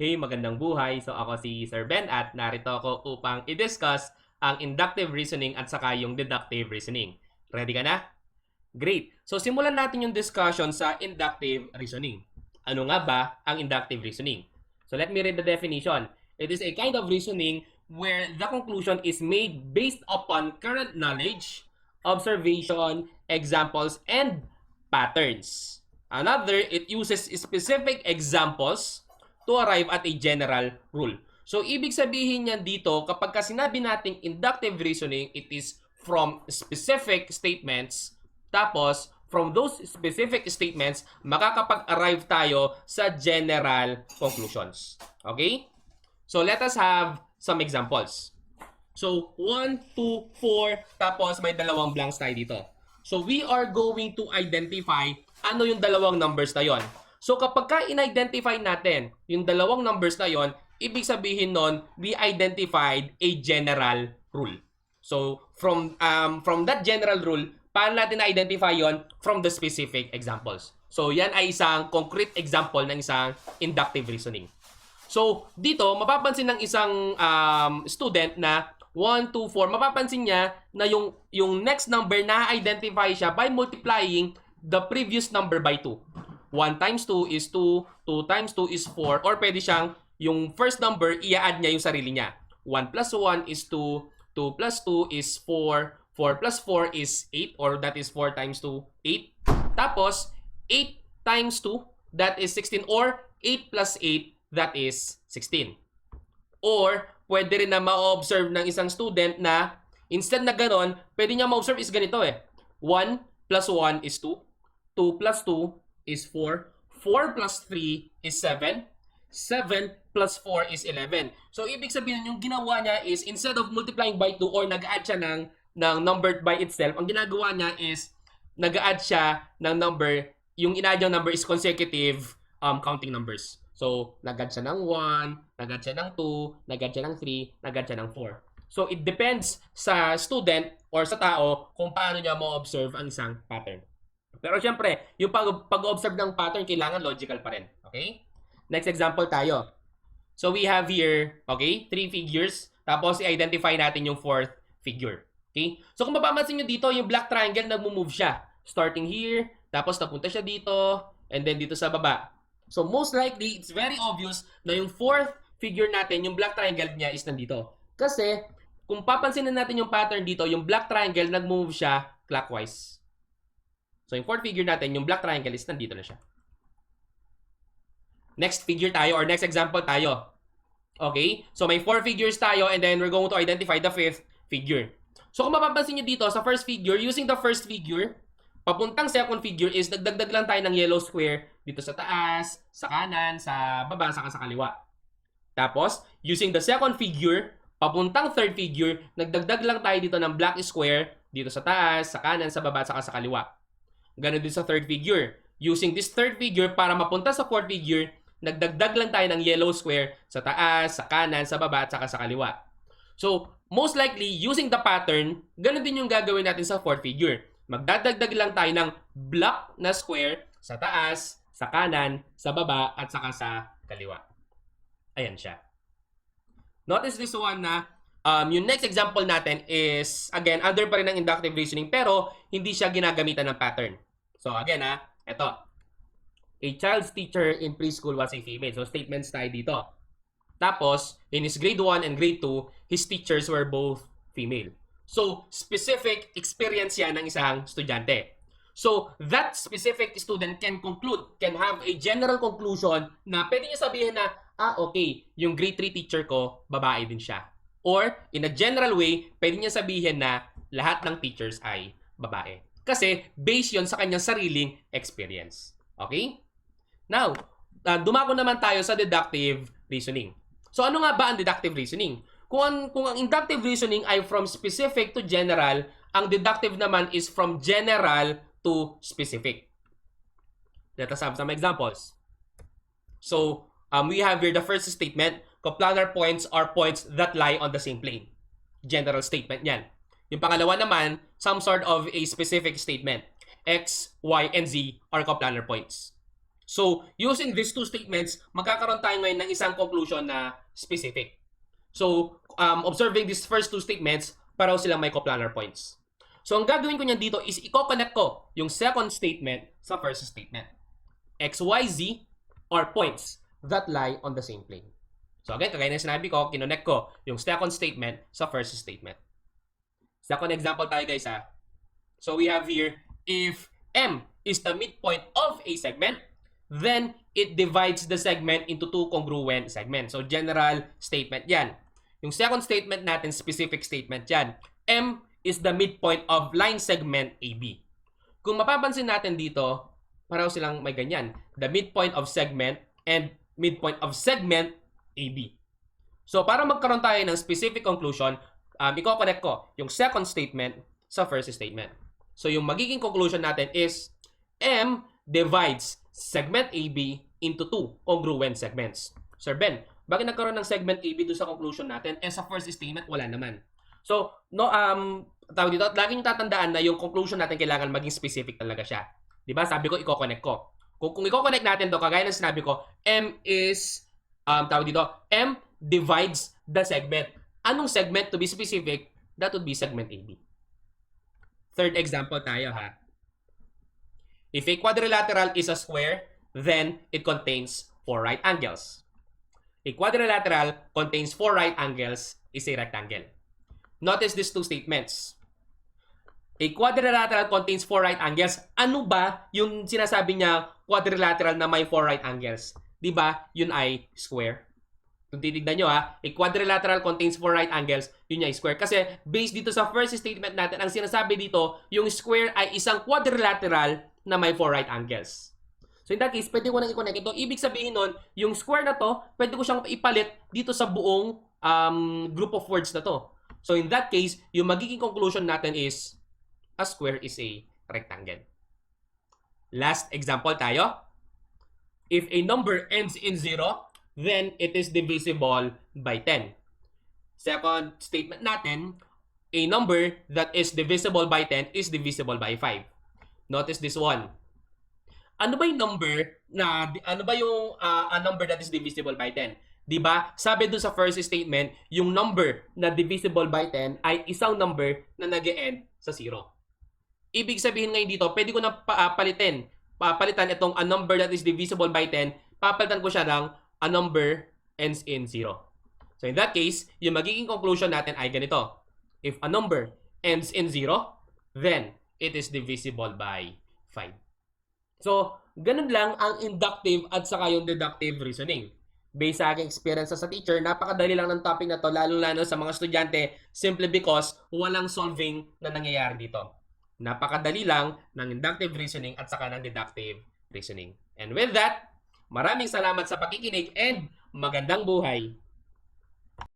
Hey, magandang buhay. So ako si Sir Ben at narito ako upang i-discuss ang inductive reasoning at saka yung deductive reasoning. Ready ka na? Great. So simulan natin yung discussion sa inductive reasoning. Ano nga ba ang inductive reasoning? So let me read the definition. It is a kind of reasoning where the conclusion is made based upon current knowledge, observation, examples, and patterns. Another, it uses specific examples to arrive at a general rule. So, ibig sabihin niyan dito, kapag sinabi nating inductive reasoning, it is from specific statements. Tapos, from those specific statements, makakapag-arrive tayo sa general conclusions. Okay? So, let us have some examples. So, 1, 2, 4, tapos may dalawang blanks tayo dito. So, we are going to identify ano yung dalawang numbers na yon. So kapag in-identify natin yung dalawang numbers na yon, ibig sabihin nun, we identified a general rule. So from that general rule, paano natin na-identify yon? From the specific examples. So yan ay isang concrete example ng isang inductive reasoning. So dito, mapapansin ng isang student na 1, 2, 4, mapapansin niya na yung next number na-identify siya by multiplying the previous number by 2. 1 times 2 is 2, 2 times 2 is 4, or pwede siyang, yung first number, i-add niya yung sarili niya. 1 plus 1 is 2, 2 plus 2 is 4, 4 plus 4 is 8, or that is 4 times 2, 8. Tapos, 8 times 2, that is 16, or 8 plus 8, that is 16. Or, pwede rin na ma-observe ng isang student na, instead na ganon, pwede niya ma-observe is ganito 1 plus 1 is 2, 2 plus 2 is 4, 4 plus 3 is 7, 7 plus 4 is 11. So, ibig sabihin, yung ginawa niya is, instead of multiplying by 2 or nag-add siya ng number by itself, ang ginagawa niya is, nag-add siya ng number, yung in-add yung number is consecutive counting numbers. So, nag-add siya ng 1, nag-add siya ng 2, nag-add siya ng 3, nag-add siya ng 4. So, it depends sa student or sa tao kung paano niya ma-observe ang isang pattern. Pero syempre, yung pag-observe ng pattern, kailangan logical pa rin. Okay? Next example tayo. So we have here, okay, 3 figures. Tapos i-identify natin yung 4th figure. Okay? So kung mapapansin nyo dito, yung black triangle nagmo-move siya. Starting here, tapos napunta siya dito, and then dito sa baba. So most likely, it's very obvious na yung 4th figure natin, yung black triangle niya is nandito. Kasi, kung papansinin natin yung pattern dito, yung black triangle nag-move siya clockwise. So, yung 4th figure natin, yung black triangle is nandito na siya. Next figure tayo or next example tayo. Okay? So, may 4 figures tayo and then we're going to identify the 5th figure. So, kung mapapansin nyo dito sa first figure, using the first figure, papuntang second figure is nagdagdag lang tayo ng yellow square dito sa taas, sa kanan, sa baba, saka sa kaliwa. Tapos, using the second figure, papuntang third figure, nagdagdag lang tayo dito ng black square dito sa taas, sa kanan, sa baba, saka sa kaliwa. Ganun din sa third figure. Using this third figure para mapunta sa fourth figure, nagdagdag lang tayo ng yellow square sa taas, sa kanan, sa baba, at saka sa kaliwa. So, most likely, using the pattern, ganun din yung gagawin natin sa fourth figure. Magdadagdag lang tayo ng black na square sa taas, sa kanan, sa baba, at saka sa kaliwa. Ayan siya. Notice this one na yung next example natin is, again, under pa rin ng inductive reasoning, pero hindi siya ginagamitan ng pattern. So, again, ito. A child's teacher in preschool was a female. So, statements tayo dito. Tapos, in his grade 1 and grade 2, his teachers were both female. So, specific experience yan ng isang estudyante. So, that specific student can conclude, can have a general conclusion na pwede niya sabihin na, okay, yung grade 3 teacher ko, babae din siya. Or, in a general way, pwede niya sabihin na lahat ng teachers ay babae. Kasi, based yon sa kanyang sariling experience. Okay? Now, dumako naman tayo sa deductive reasoning. So, ano nga ba ang deductive reasoning? Kung ang inductive reasoning ay from specific to general, ang deductive naman is from general to specific. Let us have some examples. So, we have here the first statement. Coplanar points are points that lie on the same plane. General statement yan. Yung pangalawa naman, some sort of a specific statement. X, Y, and Z are coplanar points. So, using these two statements, magkakaroon tayo ngayon ng isang conclusion na specific. So, observing these first two statements, pareho silang may coplanar points. So, ang gagawin ko niyan dito is i-connect ko yung second statement sa first statement. X, Y, Z are points that lie on the same plane. So, again, kagaya ng sinabi ko, kinonect ko yung second statement sa first statement. Second example tayo, guys, ha. So, we have here, if M is the midpoint of a segment, then it divides the segment into two congruent segments. So, general statement yan. Yung second statement natin, specific statement yan. M is the midpoint of line segment AB. Kung mapapansin natin dito, pareho silang may ganyan. The midpoint of segment and midpoint of segment AB. So, para magkaroon tayo ng specific conclusion, i-connect ko yung second statement sa first statement. So, yung magiging conclusion natin is M divides segment AB into two congruent segments. Sir Ben, bakit nagkaroon ng segment AB doon sa conclusion natin? Sa first statement, wala naman. So, tawag dito, laging tatandaan na yung conclusion natin kailangan maging specific talaga siya. Diba? Sabi ko, i-connect ko. Kung i-connect natin to, kagaya ng sinabi ko, M is, tawag dito, M divides the segment. Anong segment? To be specific, that would be segment AB. Third example tayo, ha. If a quadrilateral is a square, then it contains 4 right angles. A quadrilateral contains 4 right angles is a rectangle. Notice these two statements. A quadrilateral contains 4 right angles. Ano ba yung sinasabi niya quadrilateral na may 4 right angles? Diba? Yun ay square. Kung titignan nyo, ha, a quadrilateral contains 4 right angles, yun ay square. Kasi based dito sa first statement natin, ang sinasabi dito, yung square ay isang quadrilateral na may 4 right angles. So in that case, pwede ko nang i-connect ito. Ibig sabihin nun, yung square na to, pwede ko siyang ipalit dito sa buong group of words na to. So in that case, yung magiging conclusion natin is, a square is a rectangle. Last example tayo. If a number ends in 0, then it is divisible by 10. Second statement natin, a number that is divisible by 10 is divisible by 5. Notice this one. Ano ba yung number a number that is divisible by 10? 'Di ba? Sabi doon sa first statement, yung number na divisible by 10 ay isang number na nag-e-end sa 0. Ibig sabihin ngayon dito, pwede ko na papalitan itong a number that is divisible by 10, papalitan ko siya ng a number ends in 0. So in that case, yung magiging conclusion natin ay ganito. If a number ends in 0, then it is divisible by 5. So, ganun lang ang inductive at saka yung deductive reasoning. Based sa aking experience as a teacher, napakadali lang ng topic na to, lalo-lalo sa mga estudyante, simply because walang solving na nangyayari dito. Napakadali lang ng inductive reasoning at saka ng deductive reasoning. And with that, maraming salamat sa pakikinig and magandang buhay!